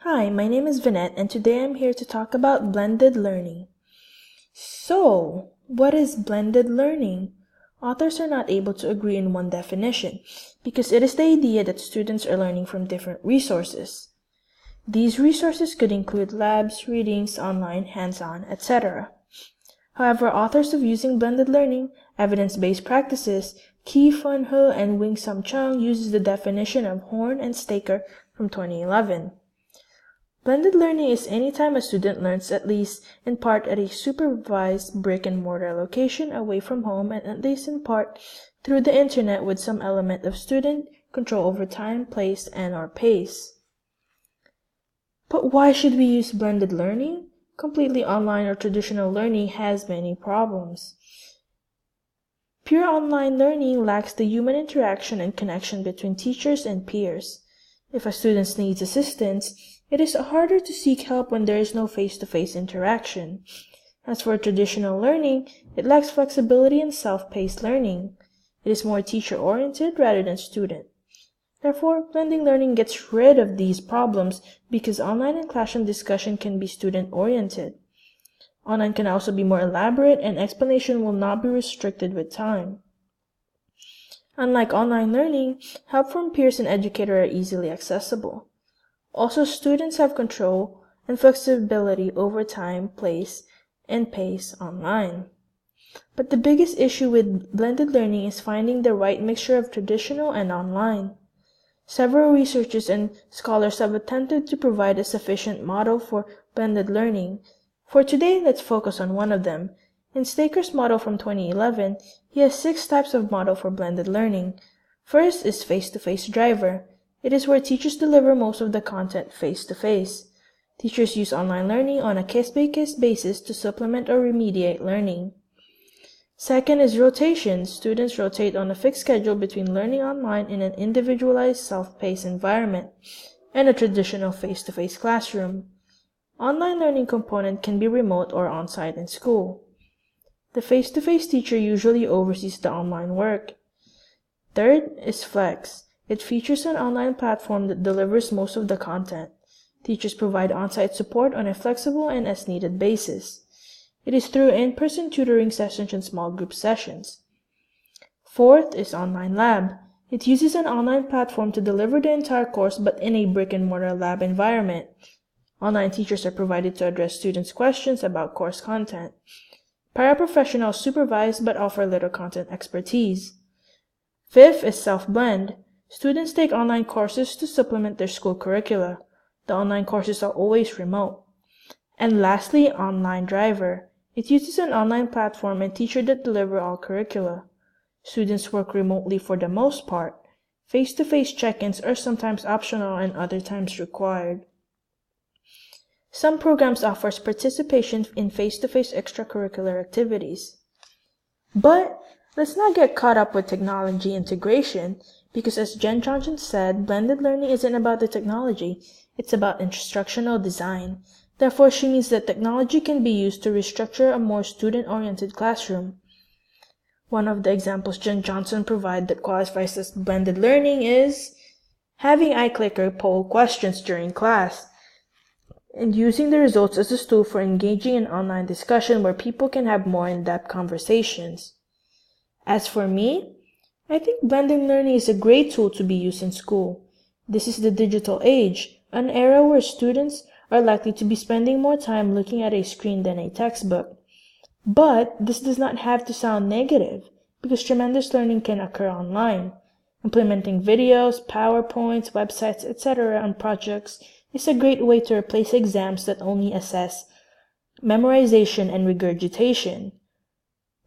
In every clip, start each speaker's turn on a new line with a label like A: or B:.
A: Hi, my name is Vinette, and today I'm here to talk about blended learning. So, what is blended learning? Authors are not able to agree on one definition because it is the idea that students are learning from different resources. These resources could include labs, readings, online, hands-on, etc. However, authors of Using Blended Learning, Evidence-Based Practices, Ki Fun He and Wing Sum Chung uses the definition of Horn and Staker from 2011. Blended learning is any time a student learns at least in part at a supervised brick-and-mortar location away from home and at least in part through the internet with some element of student control over time, place, and/or pace. But why should we use blended learning? Completely online or traditional learning has many problems. Pure online learning lacks the human interaction and connection between teachers and peers. If a student needs assistance, it is harder to seek help when there is no face-to-face interaction. As for traditional learning, it lacks flexibility and self-paced learning. It is more teacher-oriented rather than student. Therefore, blended learning gets rid of these problems because online and classroom discussion can be student-oriented. Online can also be more elaborate and explanation will not be restricted with time. Unlike online learning, help from peers and educator are easily accessible. Also, students have control and flexibility over time, place, and pace online. But the biggest issue with blended learning is finding the right mixture of traditional and online. Several researchers and scholars have attempted to provide a sufficient model for blended learning. For today, let's focus on one of them. In Staker's model from 2011, he has 6 types of model for blended learning. First is face-to-face driver. It is where teachers deliver most of the content face-to-face. Teachers use online learning on a case-by-case basis to supplement or remediate learning. Second is rotation. Students rotate on a fixed schedule between learning online in an individualized, self-paced environment and a traditional face-to-face classroom. Online learning component can be remote or on-site in school. The face-to-face teacher usually oversees the online work. Third is flex. It features an online platform that delivers most of the content. Teachers provide on-site support on a flexible and as-needed basis. It is through in-person tutoring sessions and small group sessions. Fourth is online lab. It uses an online platform to deliver the entire course but in a brick-and-mortar lab environment. Online teachers are provided to address students' questions about course content. Paraprofessionals supervise but offer little content expertise. Fifth is self-blend. Students take online courses to supplement their school curricula. The online courses are always remote. And lastly, online driver. It uses an online platform and teacher that deliver all curricula. Students work remotely for the most part. Face-to-face check-ins are sometimes optional and other times required. Some programs offers participation in face-to-face extracurricular activities. But let's not get caught up with technology integration because as Jen Johnson said, blended learning isn't about the technology, it's about instructional design. Therefore, she means that technology can be used to restructure a more student-oriented classroom. One of the examples Jen Johnson provided that qualifies as blended learning is having iClicker poll questions during class and using the results as a tool for engaging in online discussion where people can have more in-depth conversations. As for me, I think blended learning is a great tool to be used in school. This is the digital age, an era where students are likely to be spending more time looking at a screen than a textbook. But this does not have to sound negative, because tremendous learning can occur online. Implementing videos, PowerPoints, websites, etc. on projects is a great way to replace exams that only assess memorization and regurgitation.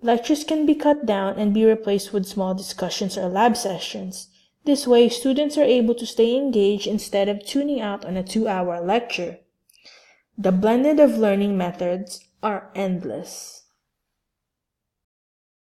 A: Lectures can be cut down and be replaced with small discussions or lab sessions. This way, students are able to stay engaged instead of tuning out on a 2-hour lecture. The blended of learning methods are endless.